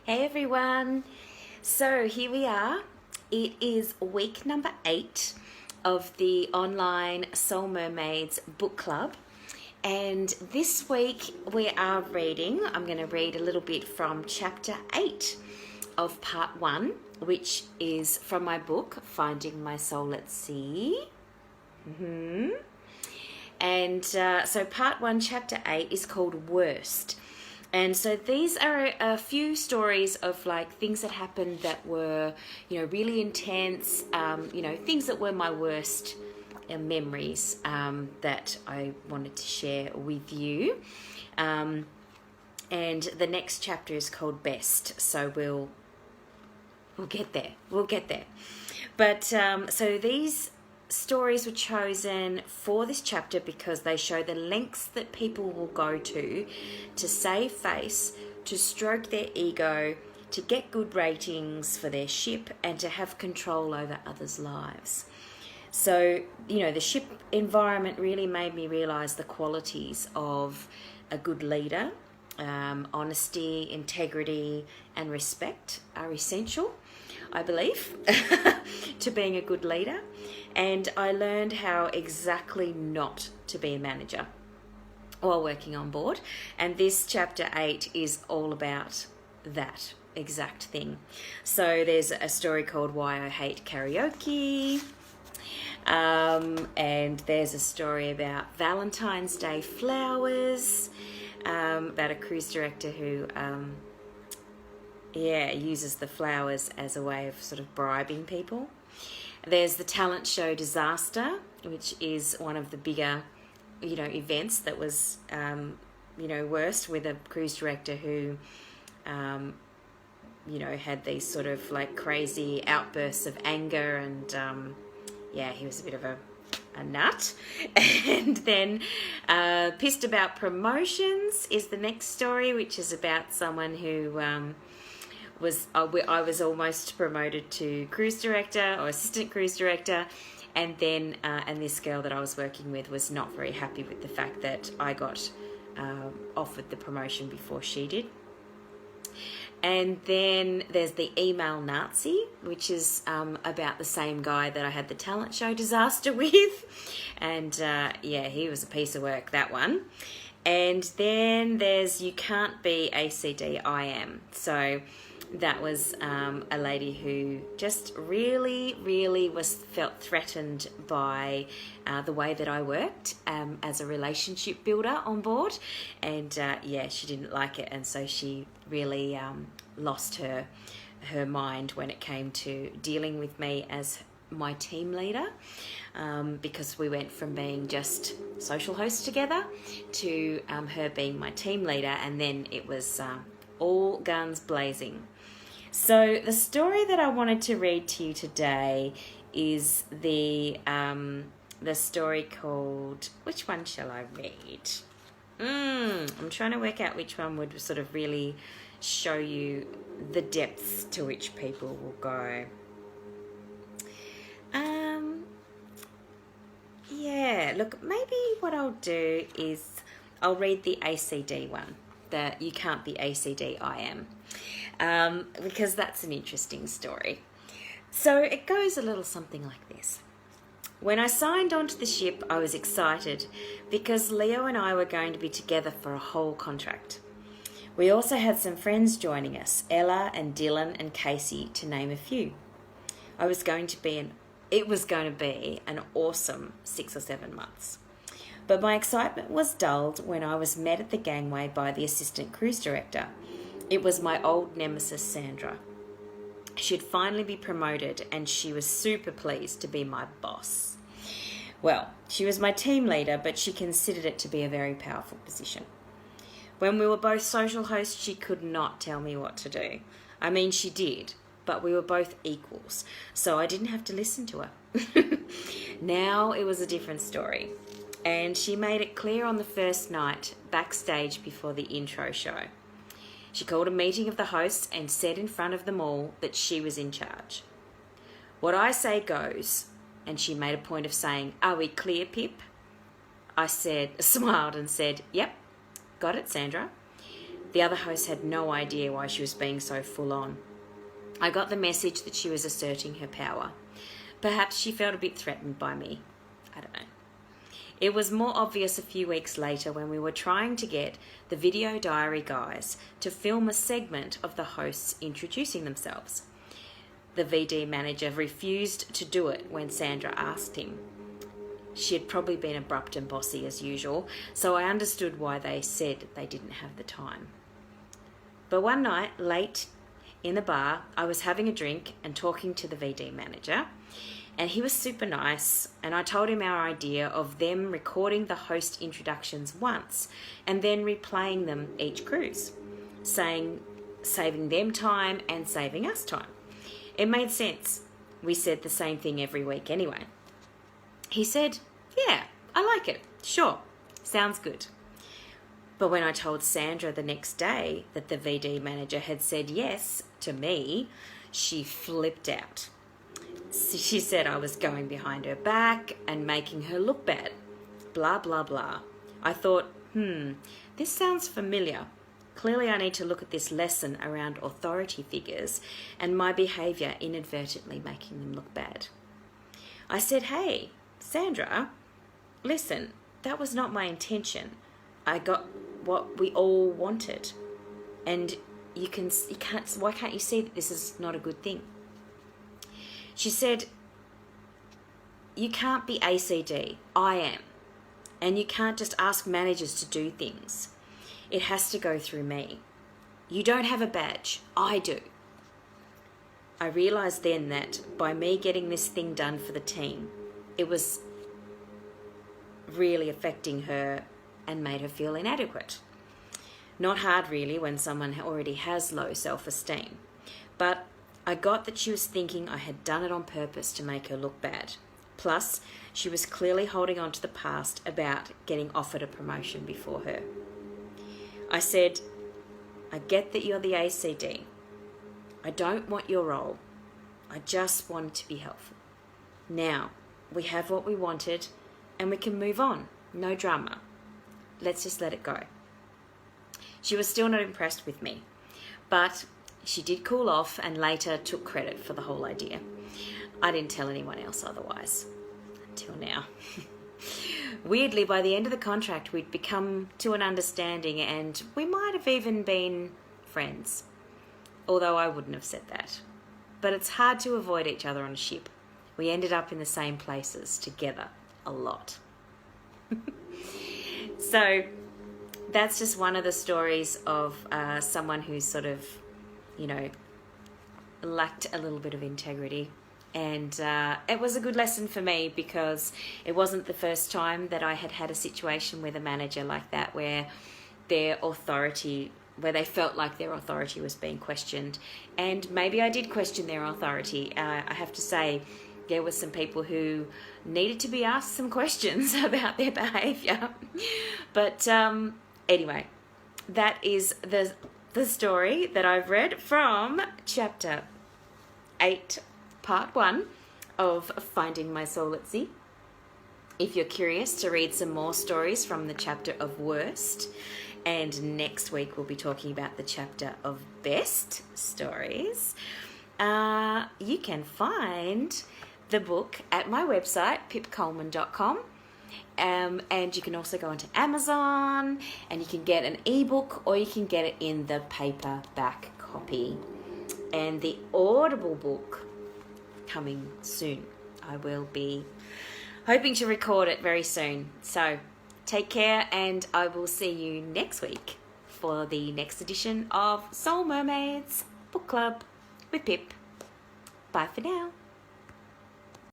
Hey everyone! So here we are. It is week number 8 of the online Soul Mermaids book club. And this week we are reading, I'm going to read a little bit from chapter 8 of part 1, which is from my book, Finding My Soul at Sea. And so part 1, chapter 8 is called Worst. And so these are a few stories of like things that happened that were, really intense, things that were my worst memories that I wanted to share with you. And the next chapter is called Best. So we'll get there. We'll get there. But so these stories were chosen for this chapter because they show the lengths that people will go to save face, to stroke their ego, to get good ratings for their ship, and to have control over others' lives. So, the ship environment really made me realise the qualities of a good leader. Honesty, integrity, and respect are essential, I believe, to being a good leader. And I learned how exactly not to be a manager while working on board. And this chapter 8 is all about that exact thing. So there's a story called Why I Hate Karaoke. And there's a story about Valentine's Day flowers, about a cruise director who uses the flowers as a way of sort of bribing people. There's the talent show Disaster, which is one of the bigger, events that was, worst, with a cruise director who, had these sort of like crazy outbursts of anger and, he was a bit of a nut. And then Pissed About Promotions is the next story, which is about someone who I was almost promoted to cruise director or assistant cruise director, and then and this girl that I was working with was not very happy with the fact that I got offered the promotion before she did. And then there's the Email Nazi, which is about the same guy that I had the talent show Disaster with. And he was a piece of work, that one. And then there's You Can't Be ACD I Am. So that was a lady who just really, really felt threatened by the way that I worked as a relationship builder on board. And she didn't like it. And so she really lost her mind when it came to dealing with me as my team leader, because we went from being just social hosts together to her being my team leader. And then it was all guns blazing. So the story that I wanted to read to you today is the story called, which one shall I read? I'm trying to work out which one would sort of really show you the depths to which people will go. Look, maybe what I'll do is I'll read the ACD one, the You Can't Be ACD I Am, because that's an interesting story. So it goes a little something like this. When I signed onto the ship, I was excited because Leo and I were going to be together for a whole contract. We also had some friends joining us, Ella and Dylan and Casey, to name a few. It was going to be an awesome 6 or 7 months. But my excitement was dulled when I was met at the gangway by the assistant cruise director. It was my old nemesis, Sandra. She'd finally be promoted and she was super pleased to be my boss. Well, she was my team leader, but she considered it to be a very powerful position. When we were both social hosts, she could not tell me what to do. I mean, she did, but we were both equals, so I didn't have to listen to her. Now it was a different story, and she made it clear on the first night, backstage before the intro show. She called a meeting of the hosts and said in front of them all that she was in charge. What I say goes, and she made a point of saying, "Are we clear, Pip?" I smiled and said, "Yep, got it, Sandra." The other host had no idea why she was being so full on. I got the message that she was asserting her power. Perhaps she felt a bit threatened by me. I don't know. It was more obvious a few weeks later when we were trying to get the video diary guys to film a segment of the hosts introducing themselves. The VD manager refused to do it when Sandra asked him. She had probably been abrupt and bossy as usual, so I understood why they said they didn't have the time. But one night, late in the bar, I was having a drink and talking to the VD manager, and he was super nice, and I told him our idea of them recording the host introductions once and then replaying them each cruise, saving them time and saving us time. It made sense. We said the same thing every week anyway. He said, "Yeah, I like it. Sure, sounds good." But when I told Sandra the next day that the VD manager had said yes to me, she flipped out. She said I was going behind her back and making her look bad. Blah, blah, blah. I thought, this sounds familiar. Clearly I need to look at this lesson around authority figures and my behaviour inadvertently making them look bad. I said, "Hey, Sandra, listen, that was not my intention. I got what we all wanted. And why can't you see that this is not a good thing?" She said, "You can't be ACD. I am. And you can't just ask managers to do things. It has to go through me. You don't have a badge. I do." I realised then that by me getting this thing done for the team, it was really affecting her and made her feel inadequate. Not hard really when someone already has low self-esteem, but I got that she was thinking I had done it on purpose to make her look bad. Plus, she was clearly holding on to the past about getting offered a promotion before her. I said, "I get that you're the ACD. I don't want your role. I just wanted to be helpful. Now, we have what we wanted and we can move on. No drama. Let's just let it go." She was still not impressed with me, but she did cool off and later took credit for the whole idea. I didn't tell anyone else otherwise, until now. Weirdly, by the end of the contract, we'd become to an understanding and we might have even been friends, although I wouldn't have said that. But it's hard to avoid each other on a ship. We ended up in the same places together a lot. So that's just one of the stories of someone who's sort of, lacked a little bit of integrity. And it was a good lesson for me because it wasn't the first time that I had had a situation with a manager like that where they felt like their authority was being questioned. And maybe I did question their authority. I have to say, there were some people who needed to be asked some questions about their behaviour. But anyway, that is the story that I've read from chapter 8, part 1 of Finding My Soul at Sea. If you're curious to read some more stories from the chapter of Worst, and next week we'll be talking about the chapter of Best Stories, you can find the book at my website, pipcoleman.com. And you can also go onto Amazon and you can get an ebook or you can get it in the paperback copy. And the Audible book coming soon. I will be hoping to record it very soon. So take care and I will see you next week for the next edition of Soul Mermaids Book Club with Pip. Bye for now.